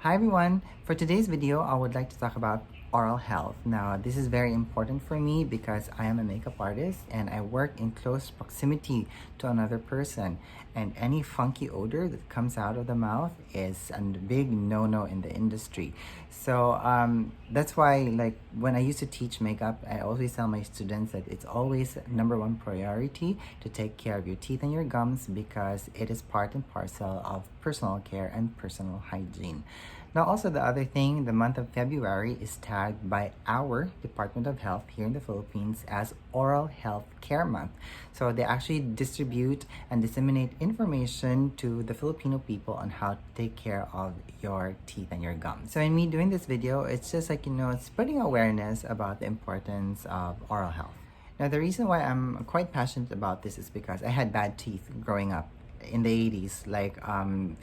Hi everyone! For today's video, I would like to talk about oral health. Now, this is very important for me because I am a makeup artist and I work in close proximity to another person. And any funky odor that comes out of the mouth is a big no-no in the industry. So that's why, like, when I used to teach makeup, I always tell my students that it's always number one priority to take care of your teeth and your gums because it is part and parcel of personal care and personal hygiene. Now, also the other thing, the month of February is tagged by our Department of Health here in the Philippines as Oral Health Care Month. So they actually distribute and disseminate information to the Filipino people on how to take care of your teeth and your gums. So in me doing this video, it's just like, spreading awareness about the importance of oral health. Now, the reason why I'm quite passionate about this is because I had bad teeth growing up in the 80s.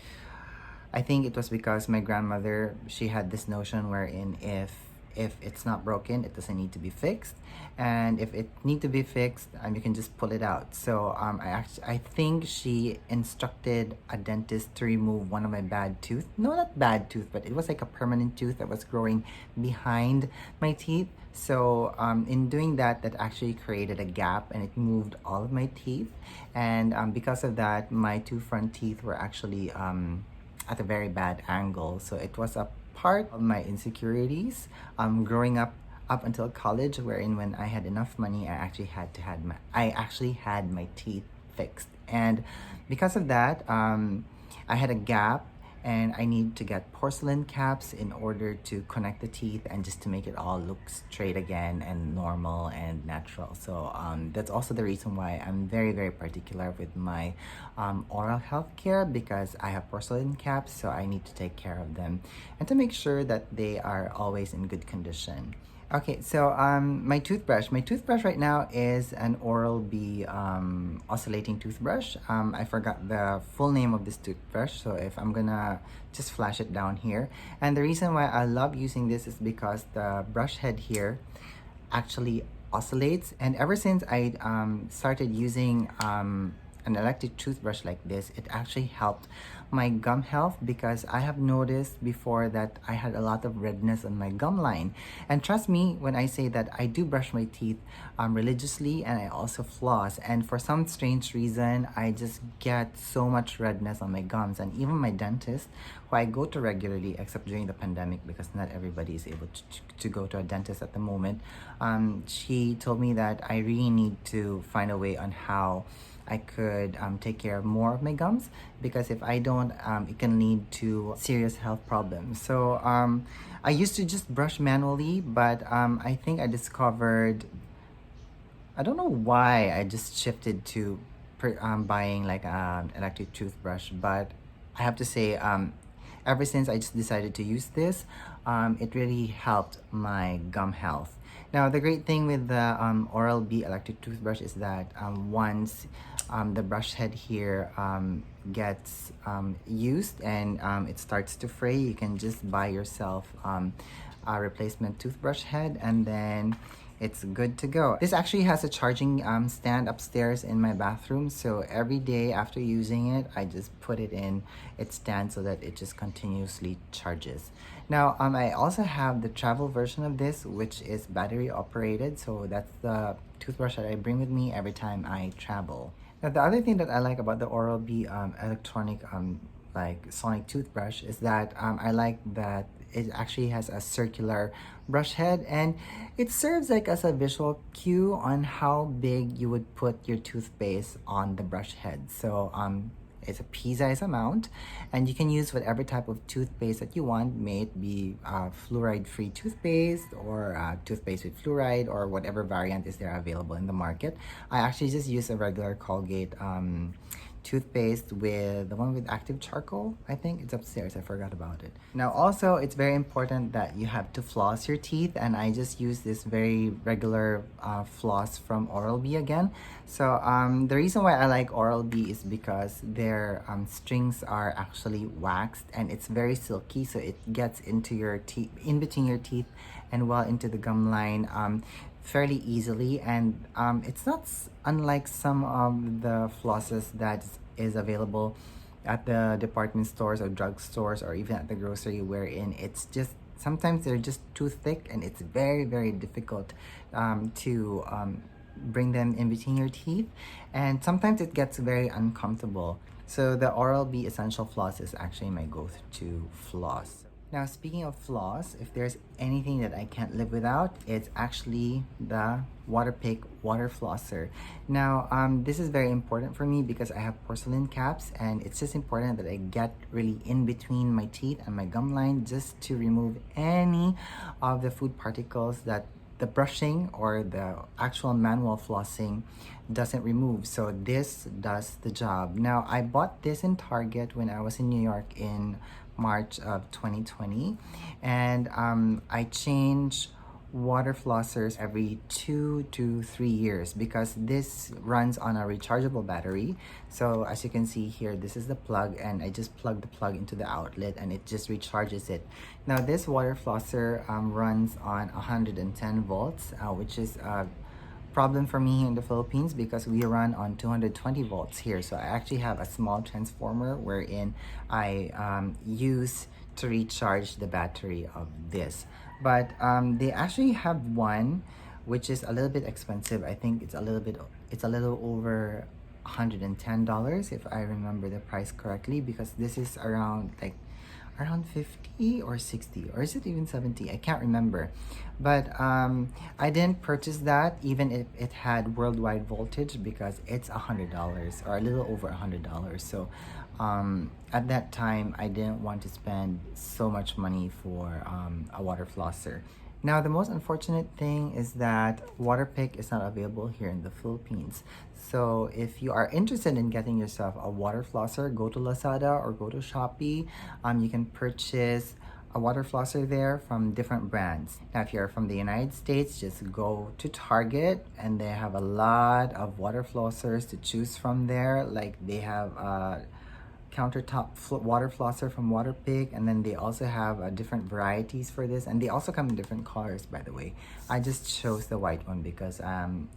I think it was because my grandmother, she had this notion wherein if it's not broken, it doesn't need to be fixed, and if it need to be fixed, you can just pull it out. So I think she instructed a dentist to remove one of my bad tooth. No, not bad tooth, but it was like a permanent tooth that was growing behind my teeth. So in doing that, that actually created a gap and it moved all of my teeth. And because of that, my two front teeth were actually at a very bad angle. So it was a part of my insecurities growing up until college, wherein when I had enough money, I actually had my teeth fixed. And because of that, I had a gap and I need to get porcelain caps in order to connect the teeth and just to make it all look straight again and normal and natural. So that's also the reason why I'm very, very particular with my oral health care, because I have porcelain caps, so I need to take care of them and to make sure that they are always in good condition. Okay, so my toothbrush right now is an Oral-B oscillating toothbrush. I forgot the full name of this toothbrush, so if I'm gonna just flash it down here. And the reason why I love using this is because the brush head here actually oscillates, and ever since I started using an electric toothbrush like this, it actually helped my gum health, because I have noticed before that I had a lot of redness on my gum line. And trust me when I say that I do brush my teeth religiously, and I also floss, and for some strange reason I just get so much redness on my gums. And even my dentist, who I go to regularly except during the pandemic because not everybody is able to go to a dentist at the moment, she told me that I really need to find a way on how I could take care of more of my gums, because if I don't, it can lead to serious health problems. So I used to just brush manually, but I think I discovered, I don't know why I just shifted to buying like an electric toothbrush, but I have to say, ever since I just decided to use this, it really helped my gum health. Now, the great thing with the Oral-B electric toothbrush is that once the brush head here gets used and it starts to fray, you can just buy yourself a replacement toothbrush head, and then it's good to go. This actually has a charging stand upstairs in my bathroom, so every day after using it, I just put it in its stand so that it just continuously charges. Now, I also have the travel version of this, which is battery operated, so that's the toothbrush that I bring with me every time I travel. Now, the other thing that I like about the Oral-B electronic like sonic toothbrush is that I like that it actually has a circular brush head, and it serves like as a visual cue on how big you would put your toothpaste on the brush head. So it's a pea-sized amount, and you can use whatever type of toothpaste that you want, may it be fluoride-free toothpaste or toothpaste with fluoride, or whatever variant is there available in the market. I actually just use a regular Colgate toothpaste with the one with active charcoal. I think it's upstairs, I forgot about it. Now also, it's very important that you have to floss your teeth, and I just use this very regular floss from Oral-B again. So the reason why I like Oral-B is because their strings are actually waxed and it's very silky, so it gets into your teeth, in between your teeth and well into the gum line fairly easily. And it's not unlike some of the flosses that is available at the department stores or drugstores or even at the grocery, wherein it's just sometimes they're just too thick and it's very, very difficult to bring them in between your teeth, and sometimes it gets very uncomfortable. So the Oral-B Essential Floss is actually my go-to floss. Now, speaking of floss, if there's anything that I can't live without, it's actually the Waterpik water flosser. Now, this is very important for me because I have porcelain caps, and it's just important that I get really in between my teeth and my gum line just to remove any of the food particles that the brushing or the actual manual flossing doesn't remove. So this does the job. Now, I bought this in Target when I was in New York in March of 2020, and I change water flossers every 2 to 3 years because this runs on a rechargeable battery. So as you can see here, this is the plug, and I just plug the plug into the outlet and it just recharges it. Now this water flosser runs on 110 volts, which is problem for me here in the Philippines because we run on 220 volts here. So I actually have a small transformer wherein I use to recharge the battery of this. But they actually have one which is a little bit expensive. I think it's a little over $110 if I remember the price correctly, because this is around 50 or 60, or is it even 70? I can't remember. But I didn't purchase that even if it had worldwide voltage because it's $100 or a little over $100. So at that time I didn't want to spend so much money for a water flosser. Now, the most unfortunate thing is that Waterpik is not available here in the Philippines. So if you are interested in getting yourself a water flosser, go to Lazada or go to Shopee. You can purchase a water flosser there from different brands. Now, if you're from the United States, just go to Target, and they have a lot of water flossers to choose from there. Like they have countertop water flosser from Waterpik, and then they also have different varieties for this, and they also come in different colors, by the way. I just chose the white one because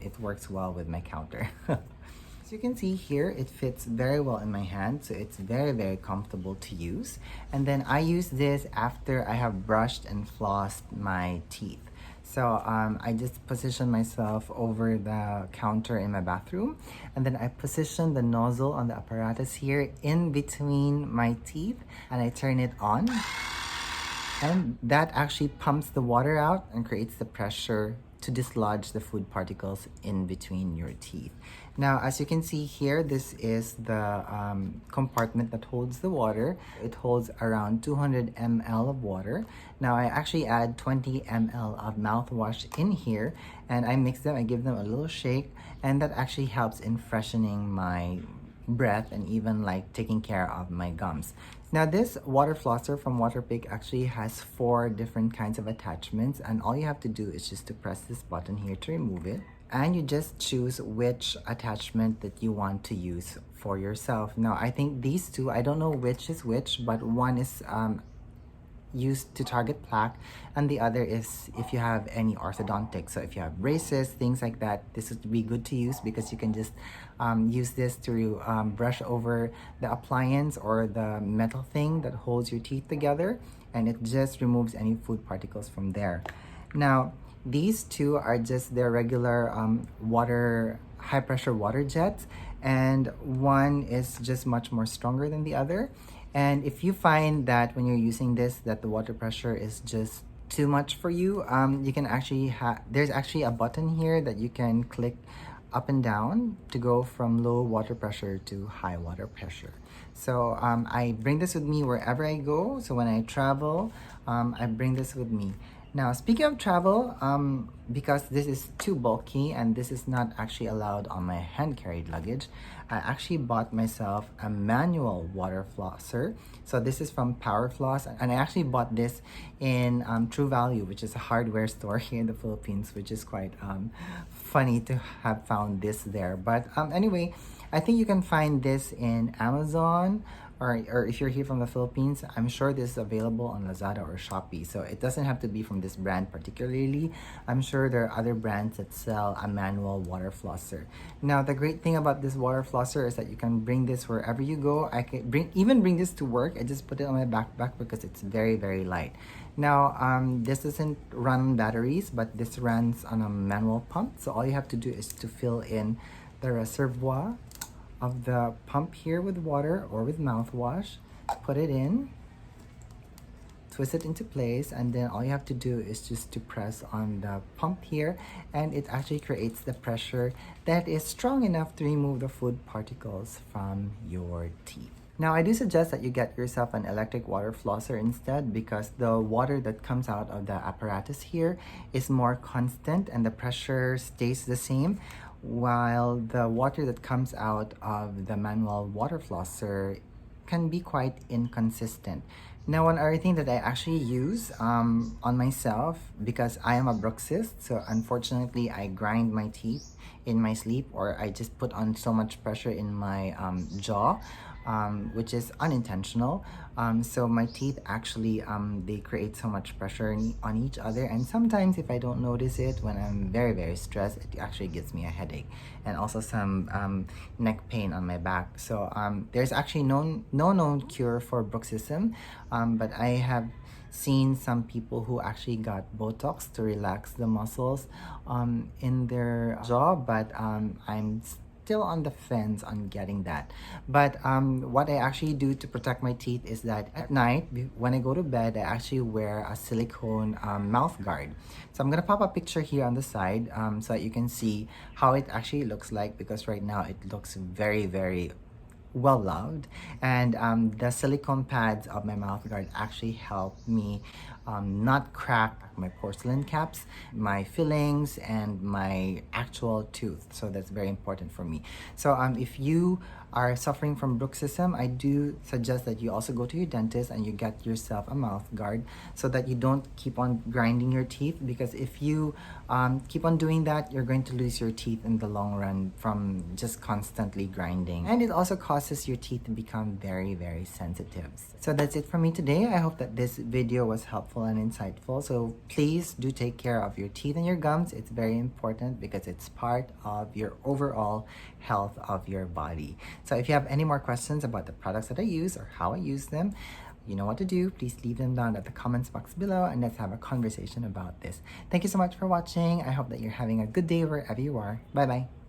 it works well with my counter. As you can see here, it fits very well in my hand, so it's very, very comfortable to use. And then I use this after I have brushed and flossed my teeth. So I just position myself over the counter in my bathroom, and then I position the nozzle on the apparatus here in between my teeth, and I turn it on, and that actually pumps the water out and creates the pressure to dislodge the food particles in between your teeth. Now, as you can see here, this is the compartment that holds the water. It holds around 200 ml of water. Now, I actually add 20 ml of mouthwash in here, and I mix them, I give them a little shake, and that actually helps in freshening my breath and even like taking care of my gums. Now, this water flosser from Waterpik actually has 4 different kinds of attachments, and all you have to do is just to press this button here to remove it, and you just choose which attachment that you want to use for yourself. Now, I think these two, I don't know which is which, but one is used to target plaque, and the other is if you have any orthodontics. So if you have braces, things like that, this would be good to use because you can just use this to brush over the appliance or the metal thing that holds your teeth together, and it just removes any food particles from there. Now, these two are just their regular high pressure water jets, and one is just much more stronger than the other. And if you find that when you're using this that the water pressure is just too much for you, you can actually there's actually a button here that you can click up and down to go from low water pressure to high water pressure. So I bring this with me wherever I go. So when I travel, I bring this with me. Now, speaking of travel, because this is too bulky and this is not actually allowed on my hand-carried luggage, I actually bought myself a manual water flosser. So this is from Power Floss, and I actually bought this in True Value, which is a hardware store here in the Philippines, which is quite funny to have found this there. But anyway, I think you can find this in Amazon or if you're here from the Philippines, I'm sure this is available on Lazada or Shopee. So it doesn't have to be from this brand particularly. I'm sure there are other brands that sell a manual water flosser. Now, the great thing about this water flosser is that you can bring this wherever you go. I can bring this to work. I just put it on my backpack because it's very, very light. Now, this doesn't run on batteries, but this runs on a manual pump. So all you have to do is to fill in the reservoir of the pump here with water or with mouthwash, put it in, twist it into place, and then all you have to do is just to press on the pump here, and it actually creates the pressure that is strong enough to remove the food particles from your teeth. Now, I do suggest that you get yourself an electric water flosser instead, because the water that comes out of the apparatus here is more constant and the pressure stays the same, while the water that comes out of the manual water flosser can be quite inconsistent. Now, one other thing that I actually use on myself, because I am a bruxist, so unfortunately I grind my teeth in my sleep, or I just put on so much pressure in my jaw, which is unintentional. So my teeth actually, they create so much pressure on each other, and sometimes if I don't notice it when I'm very, very stressed, it actually gives me a headache and also some neck pain on my back. So there's actually no known cure for bruxism, but I have seen some people who actually got Botox to relax the muscles in their jaw, but I'm still on the fence on getting that. But what I actually do to protect my teeth is that at night, when I go to bed, I actually wear a silicone mouth guard. So I'm gonna pop a picture here on the side so that you can see how it actually looks like, because right now it looks very, very well loved, and the silicone pads of my mouth guard actually help me not crack my porcelain caps, my fillings, and my actual tooth. So that's very important for me. So if you are suffering from bruxism, I do suggest that you also go to your dentist and you get yourself a mouth guard so that you don't keep on grinding your teeth, because if you keep on doing that, you're going to lose your teeth in the long run from just constantly grinding, and it also causes your teeth to become very, very sensitive. So that's it from me today. I hope that this video was helpful and insightful. So please do take care of your teeth and your gums. It's very important because it's part of your overall health of your body. So if you have any more questions about the products that I use or how I use them, you know what to do. Please leave them down at the comments box below, and let's have a conversation about this. Thank you so much for watching. I hope that you're having a good day wherever you are. Bye bye.